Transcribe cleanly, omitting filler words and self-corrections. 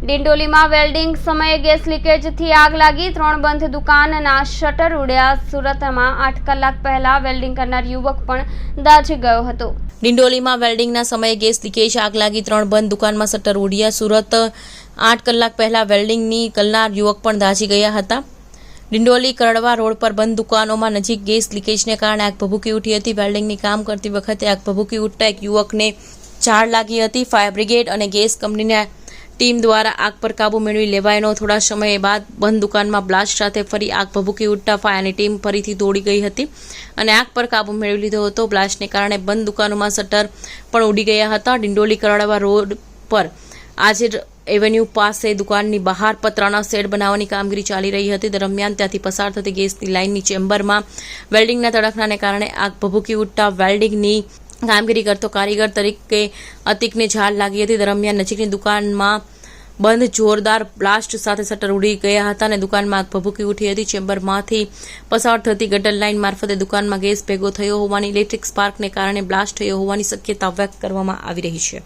ડિંડોલીમાં welding સમયે gas લીકેજથી આગ લાગી, 3 બંધ દુકાનના શટર ઉડ્યા. સુરતમાં 8 કલાક પહેલા વેલ્ડિંગ કરનાર યુવક પણ દાઝી ગયો હતો. ડિંડોલીમાં વેલ્ડિંગના સમયે ગેસ લીકેજ આગ લાગી, 3 બંધ દુકાનમાં શટર ઉડ્યા. સુરત 8 કલાક પહેલા વેલ્ડિંગની કરનાર યુવક પણ દાઝી ગયા હતા. ડિંડોલી કરડવા રોડ પર બંધ દુકાનોમાં નજીક ગેસ લીકેજને કારણે આગ ભભૂકી ઉઠી હતી. વેલ્ડિંગની કામ કરતી વખતે આગ ભભૂકી ઉઠતા એક યુવકને ઝાળ લાગી હતી. ફાયર બ્રિગેડ અને ગેસ કંપનીના ટીમ દ્વારા આગ પર કાબુ મેળવી લેવાયો. થોડા સમય બાદ બંધ દુકાનમાં બ્લાસ્ટ સાથે ફરી આગ ભભૂકી ઉઠતા ફાયરની ટીમ ફરીથી દોડી ગઈ હતી અને આગ પર કાબુ મેળવી લીધો હતો. બ્લાસ્ટને કારણે બંધ દુકાનોમાં શટર પણ ઉડી ગયા હતા. ડિંડોલી કરડવા રોડ પર આજે એવન્યુ પાસે દુકાનની બહાર પતરાના શેડ બનાવવાની કામગીરી ચાલી રહી હતી. દરમિયાન ત્યાંથી પસાર થતી ગેસની લાઇનની ચેમ્બરમાં વેલ્ડિંગના તડકણાને કારણે આગ ભભૂકી ઉઠતા વેલ્ડિંગની કામગીરી કરતો કારીગર તરીકે અતિકને ઝાળ લાગી હતી. દરમિયાન નજીકની દુકાનમાં બંધ જોરદાર બ્લાસ્ટ સાથે શટર ઉડી ગયા હતા અને દુકાનમાં આગ ભભૂકી ઉઠી હતી. ચેમ્બરમાંથી પસાર થતી ગટર લાઇન મારફતે દુકાનમાં ગેસ ભેગો થયો હોવાની, ઇલેક્ટ્રિક સ્પાર્કને કારણે બ્લાસ્ટ થયો હોવાની શક્યતા વ્યક્ત કરવામાં આવી રહી છે.